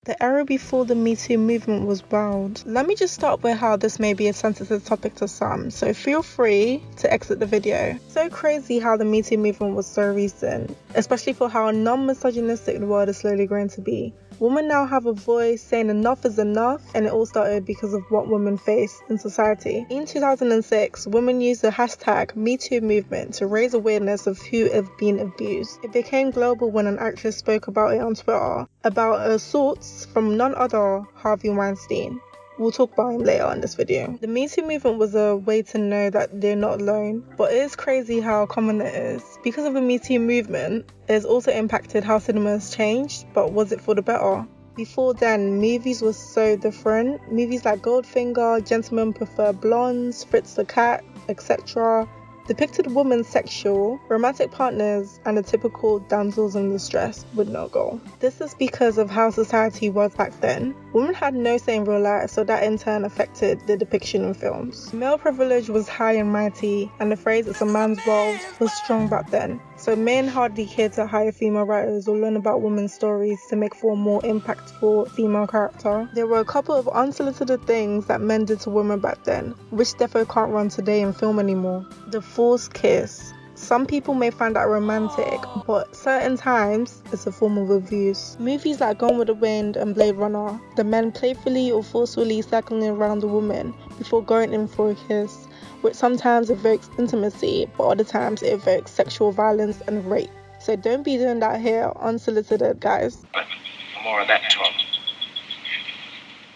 The era before the MeToo movement was wild. Let me just start with how this may be a sensitive topic to some, so feel free to exit the video. So crazy how the MeToo movement was so recent, especially for how non-misogynistic the world is slowly growing to be. Women now have a voice saying enough is enough, and it all started because of what women face in society. In 2006, women used the hashtag MeToo movement to raise awareness of who have been abused. It became global when an actress spoke about it on Twitter, about assaults from none other Harvey Weinstein. We'll talk about him later in this video. The MeToo movement was a way to know that they're not alone, but it is crazy how common it is. Because of the MeToo movement, it has also impacted how cinema has changed, but was it for the better? Before then, movies were so different. Movies like Goldfinger, Gentlemen Prefer Blondes, Fritz the Cat, etc. depicted women's sexual, romantic partners, and the typical damsels in distress with no goal. This is because of how society was back then. Women had no say in real life, so that in turn affected the depiction in films. Male privilege was high and mighty, and the phrase "it's a man's world" was strong back then. So men hardly cared to hire female writers or learn about women's stories to make for a more impactful female character. There were a couple of unsolicited things that men did to women back then, which defo can't run today in film anymore. The forced kiss. Some people may find that romantic, but certain times it's a form of abuse. Movies like Gone with the Wind and Blade Runner, the men playfully or forcefully circling around the woman before going in for a kiss, which sometimes evokes intimacy, but other times it evokes sexual violence and rape. So don't be doing that here unsolicited, guys. But more of that talk.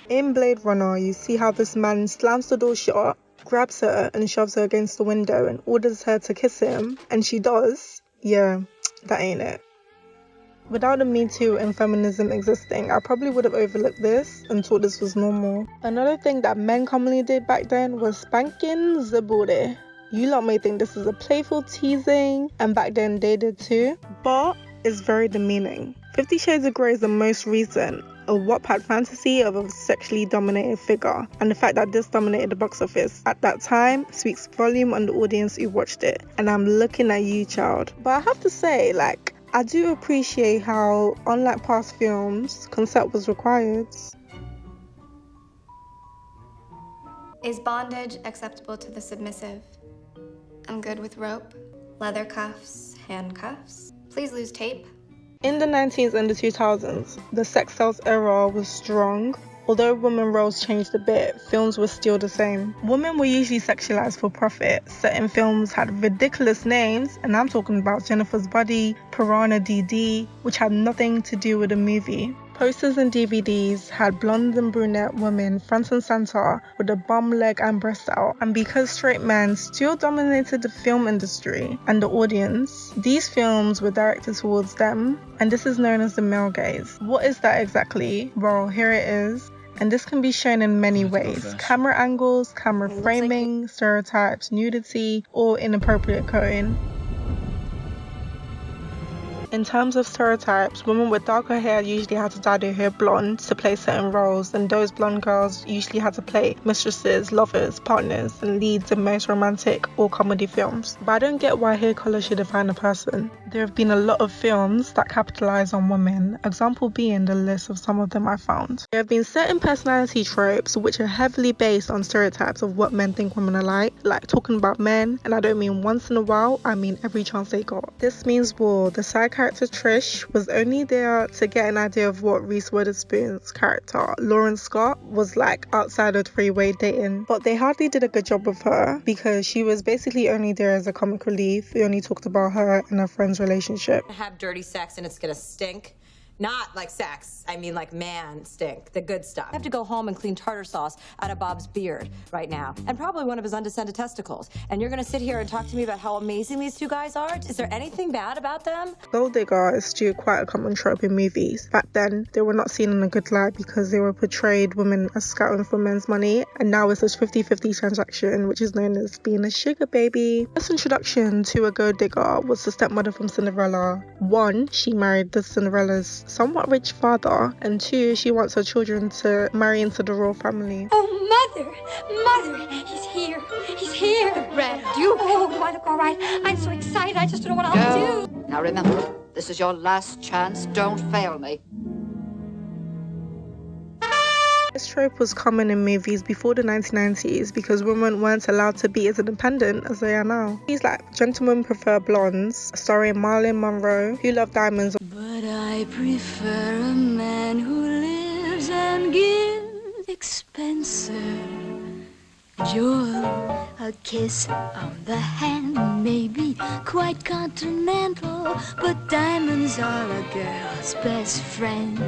In Blade Runner, you see how this man slams the door shut, grabs her and shoves her against the window and orders her to kiss him, and she does. Yeah, that ain't it. Without the Me Too and feminism existing, I probably would have overlooked this and thought this was normal. Another thing that men commonly did back then was spanking the booty. You lot may think this is a playful teasing, and back then they did too, but it's very demeaning. 50 Shades of Grey is the most recent, a Wattpad fantasy of a sexually dominated figure, and the fact that this dominated the box office at that time speaks volume on the audience who watched it. And I'm looking at you, child. But I have to say, I do appreciate how, unlike past films, consent was required. Is bondage acceptable to the submissive? I'm good with rope, leather cuffs, handcuffs. Please lose tape. In the 1990s and the 2000s, the sex sales era was strong. Although women roles changed a bit, films were still the same. Women were usually sexualized for profit. Certain films had ridiculous names, and I'm talking about Jennifer's Body, Piranha DD, which had nothing to do with the movie. Posters and DVDs had blonde and brunette women front and center with a bum, leg and breast out, and because straight men still dominated the film industry and the audience, these films were directed towards them, and this is known as the male gaze. What is that exactly? Well, here it is. And this can be shown in many ways. Camera angles, camera framing, stereotypes, nudity, or inappropriate coding. In terms of stereotypes, women with darker hair usually had to dye their hair blonde to play certain roles, and those blonde girls usually had to play mistresses, lovers, partners, and leads in most romantic or comedy films. But I don't get why hair colour should define a person. There have been a lot of films that capitalise on women, example being the list of some of them I found. There have been certain personality tropes which are heavily based on stereotypes of what men think women are like talking about men, and I don't mean once in a while, I mean every chance they got. This means the side character Trish was only there to get an idea of what Reese Witherspoon's character Lauren Scott was like outside of three-way dating, but they hardly did a good job with her because she was basically only there as a comic relief. We only talked about her and her friend's relationship. Have dirty sex and it's gonna stink. Not like sex, I mean like man stink, the good stuff. I have to go home and clean tartar sauce out of Bob's beard right now, and probably one of his undescended testicles. And you're gonna sit here and talk to me about how amazing these two guys are? Is there anything bad about them? Gold digger is still quite a common trope in movies. Back then, they were not seen in a good light because they were portrayed women as scouting for men's money, and now it's this 50-50 transaction, which is known as being a sugar baby. First introduction to a gold digger was the stepmother from Cinderella. 1, she married the Cinderella's somewhat rich father, and 2, she wants her children to marry into the royal family. Oh, mother, he's here. The Grand Duke. Oh, do I look all right? I'm so excited, I just don't know what I'll do. Now remember, this is your last chance. Don't fail me. trope was common in movies before the 1990s because women weren't allowed to be as independent as they are now. Movies like Gentlemen Prefer Blondes, starring Marilyn Monroe, Who Loved Diamonds. But I prefer a man who lives and gives expensive joy. A kiss on the hand may be quite continental, but diamonds are a girl's best friend.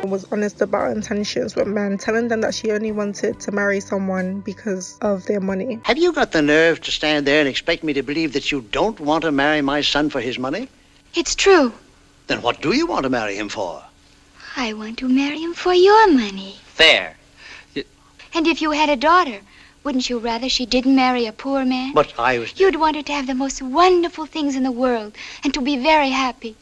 Was honest about intentions with men, telling them that she only wanted to marry someone because of their money. Have you got the nerve to stand there and expect me to believe that you don't want to marry my son for his money? It's true. Then what do you want to marry him for? I want to marry him for your money. There. And if you had a daughter, wouldn't you rather she didn't marry a poor man? But I was... You'd want her to have the most wonderful things in the world and to be very happy.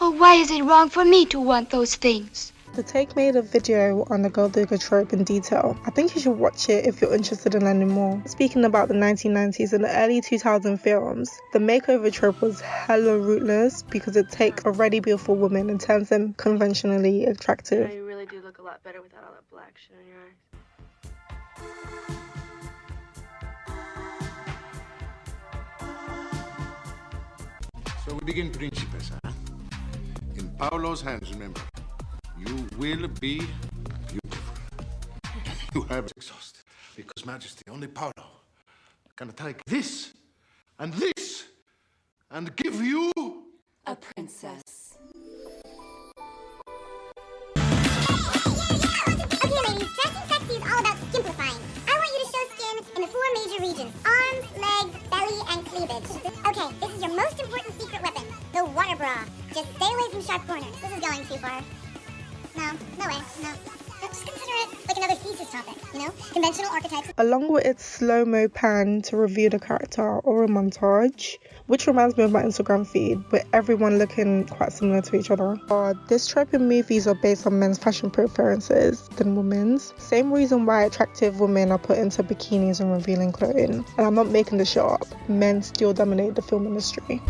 Oh, why is it wrong for me to want those things? The Take made a video on the gold digger trope in detail. I think you should watch it if you're interested in learning more. Speaking about the 1990s and the early 2000 films, the makeover trope was hella rootless because it takes already beautiful women and turns them conventionally attractive. You really do look a lot better without all that black shit in your eyes. So we begin Principes, huh? In Paolo's hands, remember. You will be beautiful. You have exhausted. Because, Majesty, only Paolo can take this and give you A princess. Okay, ladies, dressing sexy is all about simplifying. I want you to show skin in the 4 major regions: arms, legs, belly, and cleavage. Okay, this is your most important secret weapon, the water bra. Just stay away from sharp corners. This is going too far. No way, no. Just consider it like another thesis topic, you know? Conventional archetypes. Along with its slow-mo pan to reveal the character or a montage, which reminds me of my Instagram feed, with everyone looking quite similar to each other. This trope in movies are based on men's fashion preferences than women's. Same reason why attractive women are put into bikinis and revealing clothing. And I'm not making this shit up. Men still dominate the film industry.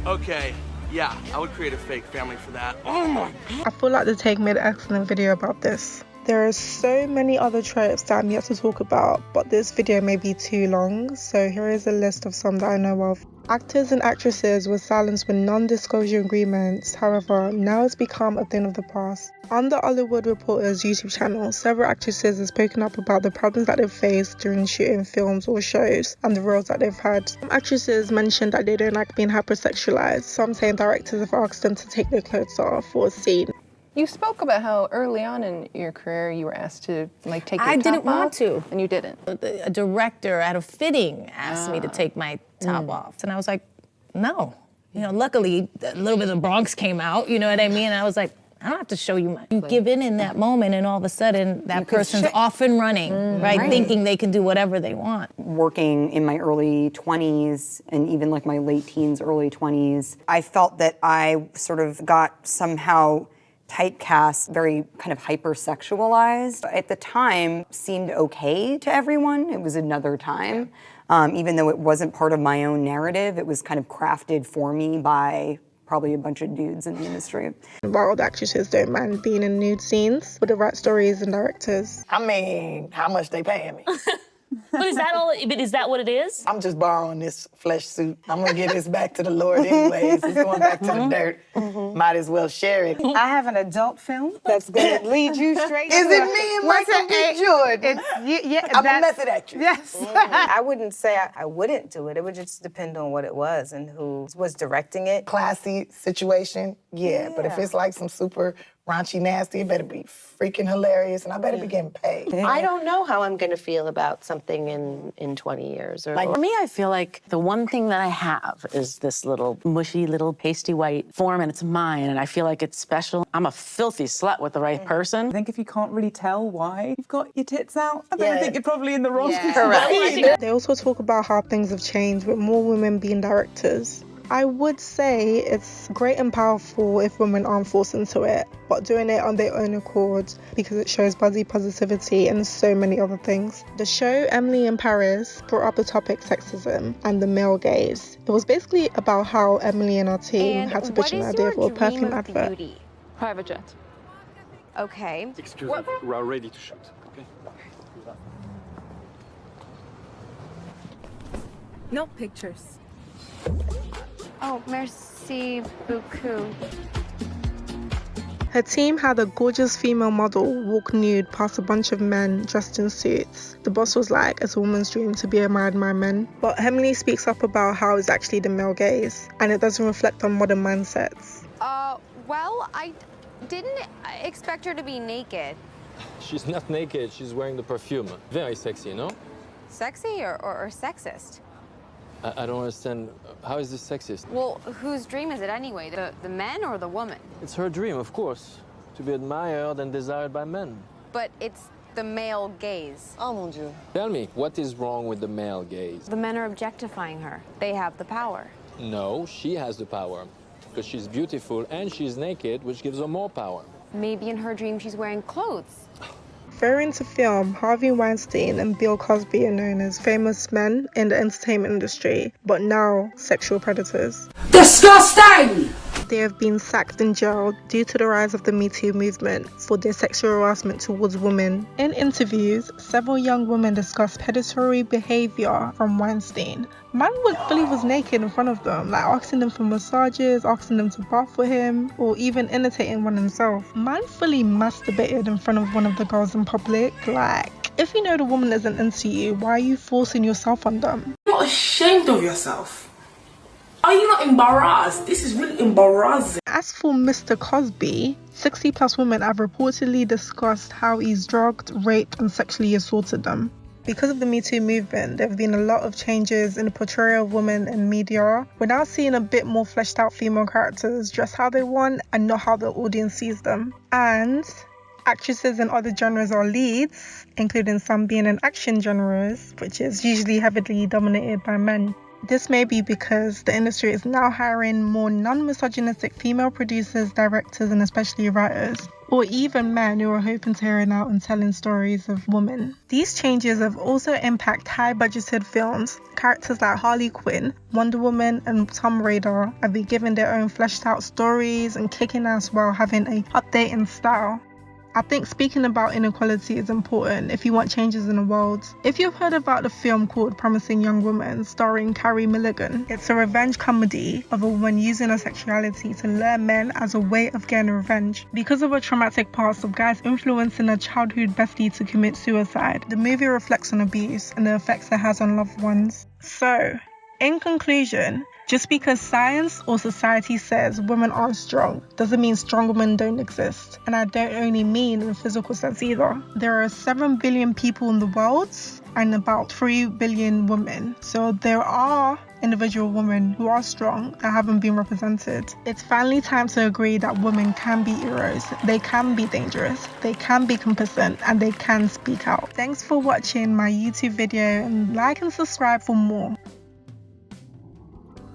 Okay, yeah, I would create a fake family for that. Oh my God. I feel like The Take made an excellent video about this. There are so many other tropes that I'm yet to talk about, but this video may be too long, so here is a list of some that I know of. Actors and actresses were silenced with non-disclosure agreements, however, now it's become a thing of the past. On the Hollywood Reporter's YouTube channel, several actresses have spoken up about the problems that they've faced during shooting films or shows and the roles that they've had. Some actresses mentioned that they don't like being hypersexualized, some saying directors have asked them to take their clothes off for a scene. You spoke about how early on in your career you were asked to like take your top off. I didn't want to. And you didn't. A director at a fitting asked me to take my top off. And I was like, no. You know, luckily a little bit of the Bronx came out, you know what I mean? And I was like, I don't have to show you my... You give in that moment and all of a sudden that person's off and running, right? Thinking they can do whatever they want. Working in my early 20s and even like my late teens, early 20s, I felt that I sort of got somehow typecast, very kind of hypersexualized. At the time, seemed okay to everyone. It was another time. Even though it wasn't part of my own narrative, it was kind of crafted for me by probably a bunch of dudes in the industry. Wild actresses don't mind being in nude scenes with the right stories and directors. I mean, how much they paying me? But is that all? But is that what it is? I'm just borrowing this flesh suit. I'm gonna give this back to the Lord anyways. It's going back to the dirt. Might as well share it. I have an adult film that's gonna lead you straight. Is it me and Michael B. Jordan? I'm a method actress. Yes. I wouldn't say I wouldn't do it. It would just depend on what it was and who was directing it. Classy situation, yeah. But if it's like some super raunchy, nasty, it better be freaking hilarious, and I better be getting paid. I don't know how I'm gonna feel about something in 20 years. For me, I feel like the one thing that I have is this little mushy, little pasty white form, and it's mine, and I feel like it's special. I'm a filthy slut with the right person. I think if you can't really tell why you've got your tits out, I think you're probably in the wrong. Correct. They also talk about how things have changed with more women being directors. I would say it's great and powerful if women aren't forced into it, but doing it on their own accord because it shows body positivity and so many other things. The show Emily in Paris brought up the topic sexism and the male gaze. It was basically about how Emily and her team had to pitch an idea for a perfume advert. Private jet. Okay. Excuse me, we are ready to shoot, okay? No pictures. Oh, merci beaucoup. Her team had a gorgeous female model walk nude past a bunch of men dressed in suits. The boss was like, it's a woman's dream to be admired by men. But Emily speaks up about how it's actually the male gaze, and it doesn't reflect on modern mindsets. Well, I didn't expect her to be naked. She's not naked, she's wearing the perfume. Very sexy, no? Sexy or sexist? I don't understand. How is this sexist? Well, whose dream is it anyway? The men or the woman? It's her dream, of course, to be admired and desired by men. But it's the male gaze. Oh, mon Dieu. Tell me, what is wrong with the male gaze? The men are objectifying her. They have the power. No, she has the power. Because she's beautiful and she's naked, which gives her more power. Maybe in her dream she's wearing clothes. Very into film, Harvey Weinstein and Bill Cosby are known as famous men in the entertainment industry, but now sexual predators. Disgusting! They have been sacked and jailed due to the rise of the MeToo movement for their sexual harassment towards women. In interviews, several young women discussed predatory behavior from Weinstein. Man would believe was naked in front of them, like asking them for massages, asking them to bath for him, or even imitating one himself. Man fully masturbated in front of one of the girls in public. Like, if you know the woman isn't into you, why are you forcing yourself on them? You're not ashamed of yourself. Are you not embarrassed? This is really embarrassing. As for Mr. Cosby, 60 plus women have reportedly discussed how he's drugged, raped, and sexually assaulted them. Because of the MeToo movement, there have been a lot of changes in the portrayal of women in media. We're now seeing a bit more fleshed out female characters dressed how they want and not how the audience sees them. And actresses in other genres are leads, including some being in action genres, which is usually heavily dominated by men. This may be because the industry is now hiring more non-misogynistic female producers, directors, and especially writers, or even men who are hoping to hear out and telling stories of women. These changes have also impacted high-budgeted films. Characters like Harley Quinn, Wonder Woman, and Tomb Raider have been given their own fleshed-out stories and kicking ass while having an updating style. I think speaking about inequality is important if you want changes in the world. If you've heard about the film called Promising Young Woman starring Carey Mulligan, it's a revenge comedy of a woman using her sexuality to lure men as a way of getting revenge. Because of a traumatic past of guys influencing a childhood bestie to commit suicide, the movie reflects on abuse and the effects it has on loved ones. So, in conclusion, just because science or society says women aren't strong doesn't mean strong women don't exist. And I don't only mean in a physical sense either. There are 7 billion people in the world and about 3 billion women. So there are individual women who are strong that haven't been represented. It's finally time to agree that women can be heroes, they can be dangerous, they can be compassionate, and they can speak out. Thanks for watching my YouTube video, and like and subscribe for more.